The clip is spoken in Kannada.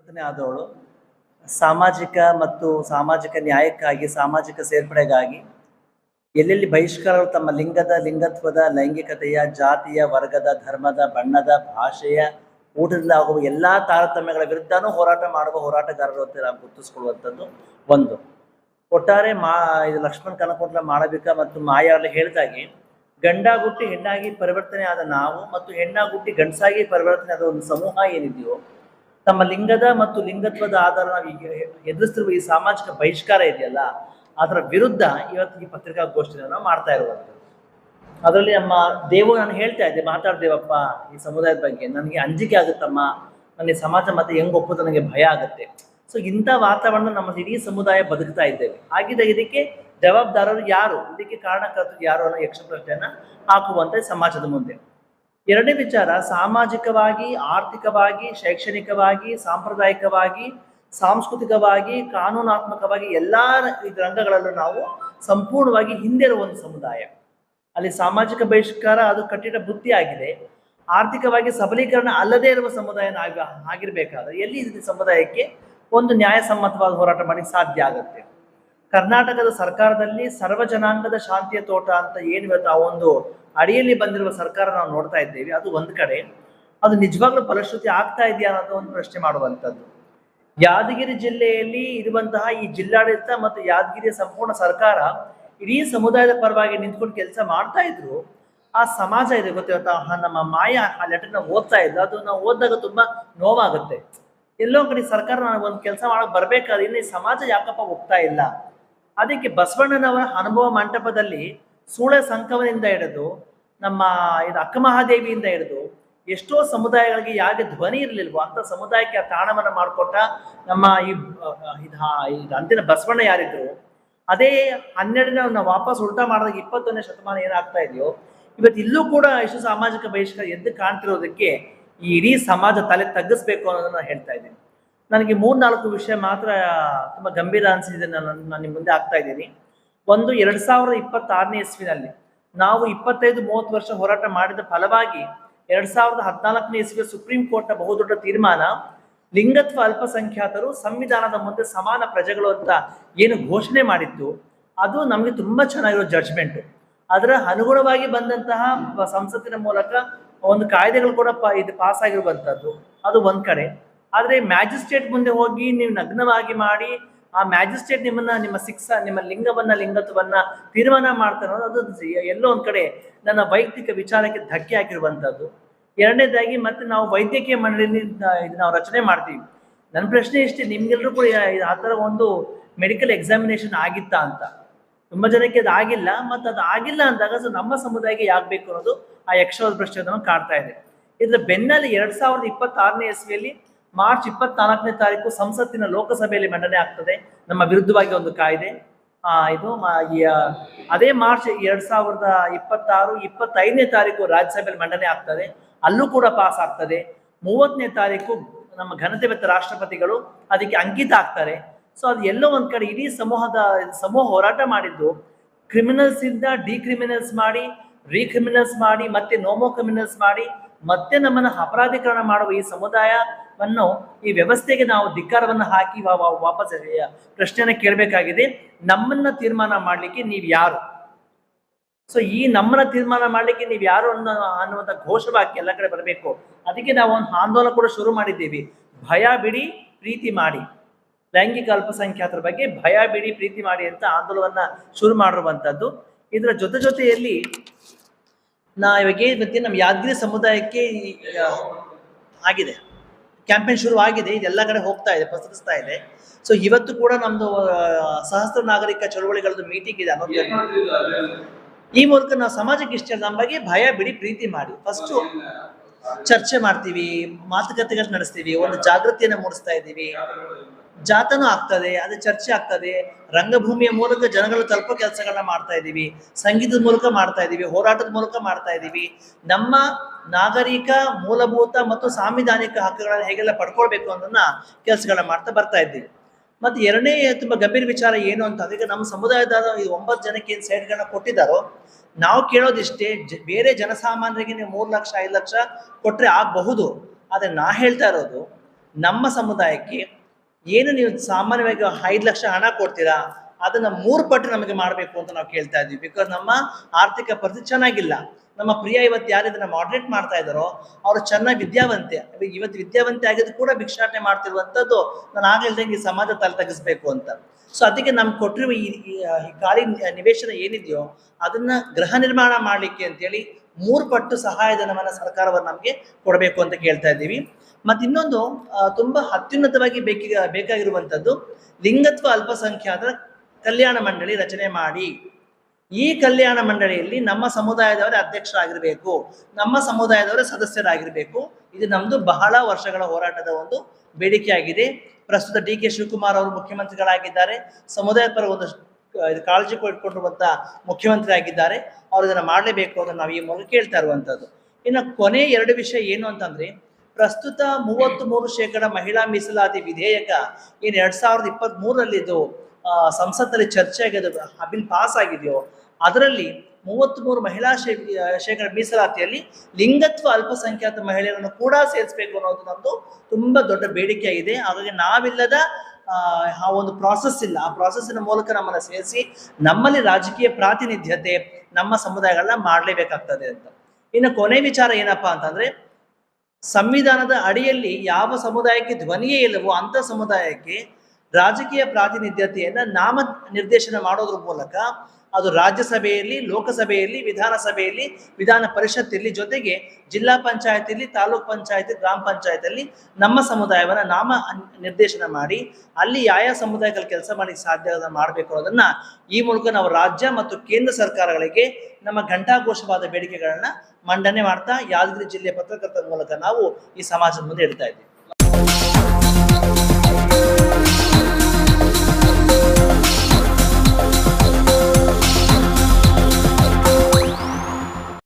ಪರಿವರ್ತನೆ ಆದವಳು ಸಾಮಾಜಿಕ ಮತ್ತು ಸಾಮಾಜಿಕ ನ್ಯಾಯಕ್ಕಾಗಿ, ಸಾಮಾಜಿಕ ಸೇರ್ಪಡೆಗಾಗಿ ಎಲ್ಲೆಲ್ಲಿ ಬಹಿಷ್ಕಾರಗಳು ತಮ್ಮ ಲಿಂಗತ್ವದ, ಲೈಂಗಿಕತೆಯ, ಜಾತಿಯ, ವರ್ಗದ, ಧರ್ಮದ, ಬಣ್ಣದ, ಭಾಷೆಯ, ಊಟದಿಂದ ಆಗುವ ಎಲ್ಲಾ ತಾರತಮ್ಯಗಳ ವಿರುದ್ಧನೂ ಹೋರಾಟ ಮಾಡುವ ಹೋರಾಟಗಾರರು ಅಂತ ನಾವು ಗುರುತಿಸ್ಕೊಳ್ಳುವಂಥದ್ದು ಒಂದು. ಒಟ್ಟಾರೆ ಇದು ಲಕ್ಷ್ಮಣ್ ಕನಕೋಟ್ಲ, ಮಾಳವಿಕ ಮತ್ತು ಮಾಯಾವಲ್ಲಿ ಹೇಳಿದಾಗೆ ಗಂಡಾಗುಟ್ಟಿ ಹೆಣ್ಣಾಗಿ ಪರಿವರ್ತನೆ ಆದ ನಾವು ಮತ್ತು ಹೆಣ್ಣಾಗುಟ್ಟಿ ಗಂಡಸಾಗಿ ಪರಿವರ್ತನೆ ಆದ ಒಂದು ಸಮೂಹ ಏನಿದೆಯೋ, ತಮ್ಮ ಲಿಂಗದ ಮತ್ತು ಲಿಂಗತ್ವದ ಆಧಾರ ನಾವು ಈಗ ಎದುರಿಸ್ತಿರುವ ಈ ಸಾಮಾಜಿಕ ಬಹಿಷ್ಕಾರ ಇದೆಯಲ್ಲ, ಅದರ ವಿರುದ್ಧ ಇವತ್ತು ಈ ಪತ್ರಿಕಾಗೋಷ್ಠಿಯನ್ನು ನಾವು ಮಾಡ್ತಾ ಇರುವಂಥದ್ದು. ಅದರಲ್ಲಿ ನಮ್ಮ ನಾನು ಹೇಳ್ತಾ ಇದ್ದೆ, ಮಾತಾಡ್ದೇವಪ್ಪ ಈ ಸಮುದಾಯದ ಬಗ್ಗೆ, ನನಗೆ ಅಂಜಿಕೆ ಆಗುತ್ತಮ್ಮ, ನನಗೆ ಸಮಾಜ ಮತ್ತೆ ಹೆಂಗ್ ಒಪ್ಪುತ್ತೆ, ನನಗೆ ಭಯ ಆಗುತ್ತೆ. ಸೊ ಇಂಥ ವಾತಾವರಣ ನಮ್ಮ ಇಡೀ ಸಮುದಾಯ ಬದುಕ್ತಾ ಇದ್ದೇವೆ. ಹಾಗಿದ್ದ ಇದಕ್ಕೆ ಜವಾಬ್ದಾರರು ಯಾರು, ಇದಕ್ಕೆ ಕಾರಣಕರ್ತರು ಯಾರು ಅನ್ನೋ ಯಕ್ಷ ಪ್ರಶ್ನೆಯನ್ನ ಹಾಕುವಂತೆ ಸಮಾಜದ ಮುಂದೆ. ಎರಡನೇ ವಿಚಾರ, ಸಾಮಾಜಿಕವಾಗಿ, ಆರ್ಥಿಕವಾಗಿ, ಶೈಕ್ಷಣಿಕವಾಗಿ, ಸಾಂಪ್ರದಾಯಿಕವಾಗಿ, ಸಾಂಸ್ಕೃತಿಕವಾಗಿ, ಕಾನೂನಾತ್ಮಕವಾಗಿ ಎಲ್ಲಾ ರಂಗಗಳಲ್ಲೂ ನಾವು ಸಂಪೂರ್ಣವಾಗಿ ಹಿಂದೆ ಇರುವ ಒಂದು ಸಮುದಾಯ. ಅಲ್ಲಿ ಸಾಮಾಜಿಕ ಬಹಿಷ್ಕಾರ ಅದು ಕಟ್ಟಿಡ ಬುದ್ಧಿ ಆಗಿದೆ. ಆರ್ಥಿಕವಾಗಿ ಸಬಲೀಕರಣ ಅಲ್ಲದೇ ಇರುವ ಸಮುದಾಯ ಆಗಿರ್ಬೇಕಾದ್ರೆ ಎಲ್ಲಿ ಈ ಸಮುದಾಯಕ್ಕೆ ಒಂದು ನ್ಯಾಯಸಮ್ಮತವಾದ ಹೋರಾಟ ಮಾಡಿ ಸಾಧ್ಯ ಆಗುತ್ತೆ. ಕರ್ನಾಟಕದ ಸರ್ಕಾರದಲ್ಲಿ ಸರ್ವ ಜನಾಂಗದ ಶಾಂತಿಯ ತೋಟ ಅಂತ ಏನು ಇವತ್ತು ಆ ಒಂದು ಅಡಿಯಲ್ಲಿ ಬಂದಿರುವ ಸರ್ಕಾರ ನಾವು ನೋಡ್ತಾ ಇದ್ದೇವೆ. ಅದು ಒಂದು ಕಡೆ, ಅದು ನಿಜವಾಗ್ಲೂ ಫಲಶ್ರುತಿ ಆಗ್ತಾ ಇದೆಯಾ ಅನ್ನೋದು ಒಂದು ಪ್ರಶ್ನೆ ಮಾಡುವಂಥದ್ದು. ಯಾದಗಿರಿ ಜಿಲ್ಲೆಯಲ್ಲಿ ಇರುವಂತಹ ಈ ಜಿಲ್ಲಾಡಳಿತ ಮತ್ತು ಯಾದಗಿರಿಯ ಸಂಪೂರ್ಣ ಸರ್ಕಾರ ಇಡೀ ಸಮುದಾಯದ ಪರವಾಗಿ ನಿಂತ್ಕೊಂಡು ಕೆಲಸ ಮಾಡ್ತಾ ಇದ್ರು. ಆ ಸಮಾಜ ಇದೆ ಗೊತ್ತಿರುತ್ತಾ, ನಮ್ಮ ಮಾಯ ಆ ಲೆಟರ್ನ ಓದ್ತಾ ಇದ್ರು. ಅದು ನಾವು ಓದಿದಾಗ ತುಂಬಾ ನೋವಾಗುತ್ತೆ. ಎಲ್ಲೋ ಕಡೆ ಸರ್ಕಾರ ಒಂದು ಕೆಲಸ ಮಾಡಕ್ ಬರ್ಬೇಕಾದ್ರೆ ಇನ್ನು ಈ ಸಮಾಜ ಯಾಕಪ್ಪ ಒಪ್ತಾ ಇಲ್ಲ. ಅದಕ್ಕೆ ಬಸವಣ್ಣನವರ ಅನುಭವ ಮಂಟಪದಲ್ಲಿ ಸೂಳೆ ಸಂಕವನಿಂದ ಹಿಡಿದು ನಮ್ಮ ಇದು ಅಕ್ಕ ಮಹಾದೇವಿಯಿಂದ ಹಿಡಿದು ಎಷ್ಟೋ ಸಮುದಾಯಗಳಿಗೆ ಯಾಕೆ ಧ್ವನಿ ಇರಲಿಲ್ವೋ ಅಂತ ಸಮುದಾಯಕ್ಕೆ ಆ ತಾಣವನ್ನ ಮಾಡಿಕೊಟ್ಟ ನಮ್ಮ ಈ ಅಂತಿನ ಬಸವಣ್ಣ ಯಾರಿದ್ರು, ಅದೇ 12ನೇ ನಾವು ವಾಪಸ್ ಉಲ್ಟಾ ಮಾಡಿದಾಗ 21ನೇ ಶತಮಾನ ಏನಾಗ್ತಾ ಇದೆಯೋ, ಇವತ್ತು ಇಲ್ಲೂ ಕೂಡ ಎಷ್ಟು ಸಾಮಾಜಿಕ ಬಹಿಷ್ಕಾರ ಎದ್ದು ಕಾಣ್ತಿರೋದಕ್ಕೆ ಈ ಇಡೀ ಸಮಾಜ ತಲೆ ತಗ್ಗಿಸ್ಬೇಕು ಅನ್ನೋದನ್ನ ಹೇಳ್ತಾ ಇದ್ದೀನಿ. ನನಗೆ 3-4 ವಿಷಯ ಮಾತ್ರ ತುಂಬಾ ಗಂಭೀರ ಅನಿಸಿದೆ, ನಾನು ನಿಮ್ಮ ಮುಂದೆ ಆಗ್ತಾ ಇದ್ದೀನಿ. ಒಂದು, 2026ನೇ ಇಸ್ವಿನಲ್ಲಿ ನಾವು 25-30 ವರ್ಷ ಹೋರಾಟ ಮಾಡಿದ ಫಲವಾಗಿ 2014ನೇ ಇಸ್ವಿಯ ಸುಪ್ರೀಂ ಕೋರ್ಟ್ನ ಬಹುದೊಡ್ಡ ತೀರ್ಮಾನ, ಲಿಂಗತ್ವ ಅಲ್ಪಸಂಖ್ಯಾತರು ಸಂವಿಧಾನದ ಮುಂದೆ ಸಮಾನ ಪ್ರಜೆಗಳು ಅಂತ ಏನು ಘೋಷಣೆ ಮಾಡಿತ್ತು, ಅದು ನಮಗೆ ತುಂಬಾ ಚೆನ್ನಾಗಿರೋ ಜಡ್ಜ್ಮೆಂಟ್. ಅದರ ಅನುಗುಣವಾಗಿ ಬಂದಂತಹ ಸಂಸತ್ತಿನ ಮೂಲಕ ಒಂದು ಕಾಯ್ದೆಗಳು ಕೂಡ ಇದು ಪಾಸ್ ಆಗಿರುವಂತದ್ದು, ಅದು ಒಂದ್ ಕಡೆ. ಆದ್ರೆ ಮ್ಯಾಜಿಸ್ಟ್ರೇಟ್ ಮುಂದೆ ಹೋಗಿ ನೀವು ನಗ್ನವಾಗಿ ಮಾಡಿ ಆ ಮ್ಯಾಜಿಸ್ಟ್ರೇಟ್ ನಿಮ್ಮ ಲಿಂಗತ್ವವನ್ನ ತೀರ್ಮಾನ ಮಾಡ್ತಾರೆ ಅನ್ನೋದು ಅದು ಎಲ್ಲೋ ಒಂದ್ ಕಡೆ ನನ್ನ ವೈಯಕ್ತಿಕ ವಿಚಾರಕ್ಕೆ ಧಕ್ಕೆ ಹಾಕಿರುವಂತದ್ದು. ಎರಡನೇದಾಗಿ, ಮತ್ತೆ ನಾವು ವೈದ್ಯಕೀಯ ಮಂಡಳಿಯಲ್ಲಿ ನಾವು ರಚನೆ ಮಾಡ್ತೀವಿ. ನನ್ನ ಪ್ರಶ್ನೆ ಇಷ್ಟೇ, ನಿಮ್ಗೆಲ್ರೂ ಕೂಡ ಆ ಥರ ಒಂದು ಮೆಡಿಕಲ್ ಎಕ್ಸಾಮಿನೇಷನ್ ಆಗಿತ್ತಾ ಅಂತ. ತುಂಬಾ ಜನಕ್ಕೆ ಅದು ಆಗಿಲ್ಲ. ಮತ್ತು ಅದು ಆಗಿಲ್ಲ ಅಂದಾಗ ನಮ್ಮ ಸಮುದಾಯಕ್ಕೆ ಯಾಕೆ ಬೇಕು ಅನ್ನೋದು ಆ ಯಕ್ಷವಾದ ಪ್ರಶ್ನೆ ಕಾಡ್ತಾ ಇದೆ. ಇದರ ಬೆನ್ನಲ್ಲಿ 2026ನೇ ಇಸ್ವಿಯಲ್ಲಿ ಮಾರ್ಚ್ 24ನೇ ತಾರೀಕು ಸಂಸತ್ತಿನ ಲೋಕಸಭೆಯಲ್ಲಿ ಮಂಡನೆ ಆಗ್ತದೆ ನಮ್ಮ ವಿರುದ್ಧವಾಗಿ ಒಂದು ಕಾಯ್ದೆ. ಅದೇ ಮಾರ್ಚ್ 2026-25ನೇ ತಾರೀಕು ರಾಜ್ಯಸಭೆಯಲ್ಲಿ ಮಂಡನೆ ಆಗ್ತದೆ, ಅಲ್ಲೂ ಕೂಡ ಪಾಸ್ ಆಗ್ತದೆ. 30ನೇ ತಾರೀಕು ನಮ್ಮ ಘನತೆವೆತ್ತ ರಾಷ್ಟ್ರಪತಿಗಳು ಅದಕ್ಕೆ ಅಂಕಿತ ಆಗ್ತಾರೆ. ಸೊ ಅದು ಎಲ್ಲೋ ಒಂದ್ ಕಡೆ ಇಡೀ ಸಮೂಹ ಹೋರಾಟ ಮಾಡಿದ್ದು ಕ್ರಿಮಿನಲ್ಸ್ ಇಂದ ಡಿಕ್ರಿಮಿನಲ್ಸ್ ಮಾಡಿ, ರೀಕ್ರಿಮಿನಲ್ಸ್ ಮಾಡಿ, ಮತ್ತೆ ನೋಮೋ ಕ್ರಿಮಿನಲ್ಸ್ ಮಾಡಿ, ಮತ್ತೆ ನಮ್ಮನ್ನ ಅಪರಾಧೀಕರಣ ಮಾಡುವ ಈ ಸಮುದಾಯವನ್ನು, ಈ ವ್ಯವಸ್ಥೆಗೆ ನಾವು ಧಿಕ್ಕಾರವನ್ನು ಹಾಕಿ ವಾಪಸ್ ಪ್ರಶ್ನೆಯನ್ನ ಕೇಳಬೇಕಾಗಿದೆ. ನಮ್ಮನ್ನ ತೀರ್ಮಾನ ಮಾಡ್ಲಿಕ್ಕೆ ನೀವ್ ಯಾರು? ಸೊ ಈ ನಮ್ಮನ್ನ ತೀರ್ಮಾನ ಮಾಡ್ಲಿಕ್ಕೆ ನೀವ್ ಯಾರು ಅನ್ನುವಂಥ ಘೋಷವಾಕ್ಯ ಎಲ್ಲ ಕಡೆ ಬರಬೇಕು. ಅದಕ್ಕೆ ನಾವು ಒಂದು ಆಂದೋಲನ ಕೂಡ ಶುರು ಮಾಡಿದ್ದೀವಿ. ಭಯ ಬಿಡಿ, ಪ್ರೀತಿ ಮಾಡಿ. ಲೈಂಗಿಕ ಅಲ್ಪಸಂಖ್ಯಾತರ ಬಗ್ಗೆ ಭಯ ಬಿಡಿ, ಪ್ರೀತಿ ಮಾಡಿ ಅಂತ ಆಂದೋಲನ ಶುರು ಮಾಡಿರುವಂತದ್ದು. ಇದರ ಜೊತೆಯಲ್ಲಿ ಇವಾಗ ನಮ್ಮ ಯಾದಗಿರಿ ಸಮುದಾಯಕ್ಕೆ ಆಗಿದೆ, ಕ್ಯಾಂಪೇನ್ ಶುರು ಆಗಿದೆ, ಇದೆಲ್ಲ ಕಡೆ ಹೋಗ್ತಾ ಇದೆ, ಪಸರಿಸ್ತಾ ಇದೆ. ಸೊ ಇವತ್ತು ಕೂಡ ನಮ್ದು ಸಹಸ್ರ ನಾಗರಿಕ ಚಳುವಳಿಗಳದ್ದು ಮೀಟಿಂಗ್ ಇದೆ ಈ ಮೂಲಕ ನಾವು ಸಮಾಜಕ್ಕೆ ಇಷ್ಟ ನಮ್ಮ ಬಗ್ಗೆ ಭಯ ಬಿಡಿ, ಪ್ರೀತಿ ಮಾಡಿ. ಫಸ್ಟ್ ಚರ್ಚೆ ಮಾಡ್ತೀವಿ, ಮಾತುಕತೆಗಳು ನಡೆಸ್ತೀವಿ, ಒಂದು ಜಾಗೃತಿಯನ್ನು ಮೂಡಿಸ್ತಾ ಇದ್ದೀವಿ. ಜಾಥಾನು ಆಗ್ತದೆ, ಅದು ಚರ್ಚೆ ಆಗ್ತದೆ. ರಂಗಭೂಮಿಯ ಮೂಲಕ ಜನಗಳು ತಲುಪೋ ಕೆಲಸಗಳನ್ನ ಮಾಡ್ತಾ ಇದ್ದೀವಿ, ಸಂಗೀತದ ಮೂಲಕ ಮಾಡ್ತಾ ಇದ್ದೀವಿ, ಹೋರಾಟದ ಮೂಲಕ ಮಾಡ್ತಾ ಇದ್ದೀವಿ. ನಮ್ಮ ನಾಗರಿಕ ಮೂಲಭೂತ ಮತ್ತು ಸಾಂವಿಧಾನಿಕ ಹಕ್ಕುಗಳನ್ನ ಹೇಗೆಲ್ಲ ಪಡ್ಕೊಳ್ಬೇಕು ಅನ್ನೋದನ್ನ ಕೆಲಸಗಳನ್ನ ಮಾಡ್ತಾ ಬರ್ತಾ ಇದ್ದೀವಿ. ಮತ್ತೆ ಎರಡನೇ ತುಂಬಾ ಗಂಭೀರ ವಿಚಾರ ಏನು ಅಂತ, ಈಗ ನಮ್ಮ ಸಮುದಾಯದ 9 ಜನಕ್ಕೆ ಏನ್ ಸೈಟ್ಗಳನ್ನ ಕೊಟ್ಟಿದ್ದಾರೋ, ನಾವು ಕೇಳೋದಿಷ್ಟೇ, ಬೇರೆ ಜನಸಾಮಾನ್ಯರಿಗೆ ನೀವು 3 ಲಕ್ಷ 5 ಲಕ್ಷ ಕೊಟ್ರೆ ಆಗಬಹುದು. ಆದ್ರೆ ನಾ ಹೇಳ್ತಾ ಇರೋದು, ನಮ್ಮ ಸಮುದಾಯಕ್ಕೆ ಏನು ನೀವು ಸಾಮಾನ್ಯವಾಗಿ 5 ಲಕ್ಷ ಹಣ ಕೊಡ್ತೀರಾ, ಅದನ್ನ 3 ಪಟ್ಟು ನಮಗೆ ಮಾಡಬೇಕು ಅಂತ ನಾವು ಕೇಳ್ತಾ ಇದ್ವಿ. ಬಿಕಾಸ್ ನಮ್ಮ ಆರ್ಥಿಕ ಪರಿಸ್ಥಿತಿ ಚೆನ್ನಾಗಿಲ್ಲ. ನಮ್ಮ ಪ್ರಿಯ ಇವತ್ತು ಯಾರು ಇದನ್ನ ಮಾಡರೇಟ್ ಮಾಡ್ತಾ ಇದ್ದಾರೋ ಅವರು ಚೆನ್ನಾಗಿ ವಿದ್ಯಾವಂತೆ, ಇವತ್ತು ವಿದ್ಯಾವಂತೆ ಆಗಿದ್ದು ಕೂಡ ಭಿಕ್ಷಾಟನೆ ಮಾಡ್ತಿರುವಂತದ್ದು ನಾನು ಆಗ್ಲೇ ಹೇಳ್ದಂಗೆ ಈ ಸಮಾಜ ತಲೆ ತಗ್ಗಿಸ್ಬೇಕು ಅಂತ. ಸೊ ಅದಕ್ಕೆ ನಮ್ಗೆ ಕೊಟ್ಟಿರುವ ಈ ಖಾಲಿ ನಿವೇಶನ ಏನಿದೆಯೋ ಅದನ್ನ ಗೃಹ ನಿರ್ಮಾಣ ಮಾಡ್ಲಿಕ್ಕೆ ಅಂತೇಳಿ 3 ಪಟ್ಟು ಸಹಾಯಧನವನ್ನ ಸರ್ಕಾರವನ್ನು ನಮ್ಗೆ ಕೊಡಬೇಕು ಅಂತ ಕೇಳ್ತಾ ಇದ್ದೀವಿ. ಮತ್ತೆ ಇನ್ನೊಂದು ತುಂಬಾ ಅತ್ಯುನ್ನತವಾಗಿ ಬೇಕಾಗಿರುವಂತದ್ದು ಲಿಂಗತ್ವ ಅಲ್ಪಸಂಖ್ಯಾತರ ಕಲ್ಯಾಣ ಮಂಡಳಿ ರಚನೆ ಮಾಡಿ. ಈ ಕಲ್ಯಾಣ ಮಂಡಳಿಯಲ್ಲಿ ನಮ್ಮ ಸಮುದಾಯದವರೇ ಅಧ್ಯಕ್ಷರಾಗಿರ್ಬೇಕು, ನಮ್ಮ ಸಮುದಾಯದವರೇ ಸದಸ್ಯರಾಗಿರ್ಬೇಕು. ಇದು ನಮ್ದು ಬಹಳ ವರ್ಷಗಳ ಹೋರಾಟದ ಒಂದು ಬೇಡಿಕೆಯಾಗಿದೆ. ಪ್ರಸ್ತುತ DK ಶಿವಕುಮಾರ್ ಅವರು ಮುಖ್ಯಮಂತ್ರಿಗಳಾಗಿದ್ದಾರೆ, ಸಮುದಾಯದ ಪರ ಒಂದು ಕಾಳಜಿ ಇಟ್ಕೊಂಡಿರುವಂತ ಮುಖ್ಯಮಂತ್ರಿ ಆಗಿದ್ದಾರೆ. ಅವ್ರು ಇದನ್ನ ಮಾಡಲೇಬೇಕು ಅಂತ ನಾವು ಈ ಮೂಲಕ ಕೇಳ್ತಾ ಇರುವಂತದ್ದು. ಇನ್ನು ಕೊನೆ 2 ವಿಷಯ ಏನು ಅಂತಂದ್ರೆ, ಪ್ರಸ್ತುತ 33% ಮಹಿಳಾ ಮೀಸಲಾತಿ ವಿಧೇಯಕ ಏನು 2023ರಲ್ಲಿ ಇದು ಸಂಸತ್ತಲ್ಲಿ ಚರ್ಚೆ ಆಗಿದೆ, ಬಿಲ್ ಪಾಸ್ ಆಗಿದೆಯೋ ಅದರಲ್ಲಿ 33 ಮಹಿಳಾ ಶೇಕಡ ಮೀಸಲಾತಿಯಲ್ಲಿ ಲಿಂಗತ್ವ ಅಲ್ಪಸಂಖ್ಯಾತ ಮಹಿಳೆಯರನ್ನು ಕೂಡ ಸೇರಿಸಬೇಕು ಅನ್ನೋದು ನಮ್ದು ತುಂಬಾ ದೊಡ್ಡ ಬೇಡಿಕೆಯಾಗಿದೆ. ಹಾಗಾಗಿ ನಾವಿಲ್ಲದ ಆ ಒಂದು ಪ್ರಾಸೆಸ್ ಇಲ್ಲ, ಆ ಪ್ರಾಸೆಸ್ಸಿನ ಮೂಲಕ ನಮ್ಮನ್ನ ಸೇರಿಸಿ ನಮ್ಮಲ್ಲಿ ರಾಜಕೀಯ ಪ್ರಾತಿನಿಧ್ಯತೆ ನಮ್ಮ ಸಮುದಾಯಗಳನ್ನ ಮಾಡಲೇಬೇಕಾಗ್ತದೆ ಅಂತ. ಇನ್ನು ಕೊನೆ ವಿಚಾರ ಏನಪ್ಪಾ ಅಂತಂದ್ರೆ, ಸಂವಿಧಾನದ ಅಡಿಯಲ್ಲಿ ಯಾವ ಸಮುದಾಯಕ್ಕೆ ಧ್ವನಿಯೇ ಇಲ್ಲವೋ ಅಂತ ಸಮುದಾಯಕ್ಕೆ ರಾಜಕೀಯ ಪ್ರಾತಿನಿಧ್ಯತೆಯನ್ನ ನಾಮ ನಿರ್ದೇಶನ ಮಾಡೋದ್ರ ಮೂಲಕ ಅದು ರಾಜ್ಯಸಭೆಯಲ್ಲಿ, ಲೋಕಸಭೆಯಲ್ಲಿ, ವಿಧಾನಸಭೆಯಲ್ಲಿ, ವಿಧಾನ ಪರಿಷತ್ತಲ್ಲಿ, ಜೊತೆಗೆ ಜಿಲ್ಲಾ ಪಂಚಾಯತಿಯಲ್ಲಿ, ತಾಲೂಕ್ ಪಂಚಾಯತಿ, ಗ್ರಾಮ ಪಂಚಾಯತಿಯಲ್ಲಿ ನಮ್ಮ ಸಮುದಾಯವನ್ನ ನಾಮ ನಿರ್ದೇಶನ ಮಾಡಿ ಅಲ್ಲಿ ಯಾವ ಸಮುದಾಯಗಳ ಕೆಲಸ ಮಾಡಿ ಸಾಧ್ಯ ಮಾಡಬೇಕು ಅನ್ನೋದನ್ನ ಈ ಮೂಲಕ ನಾವು ರಾಜ್ಯ ಮತ್ತು ಕೇಂದ್ರ ಸರ್ಕಾರಗಳಿಗೆ ನಮ್ಮ ಘಂಟಾಘೋಷವಾದ ಬೇಡಿಕೆಗಳನ್ನ ಮಂಡನೆ ಮಾಡ್ತಾ ಯಾದಗಿರಿ ಜಿಲ್ಲೆಯ ಪತ್ರಕರ್ತರ ಮೂಲಕ ನಾವು ಈ ಸಮಾಜದ ಮುಂದೆ ಇಡ್ತಾ ಇದ್ದೀವಿ.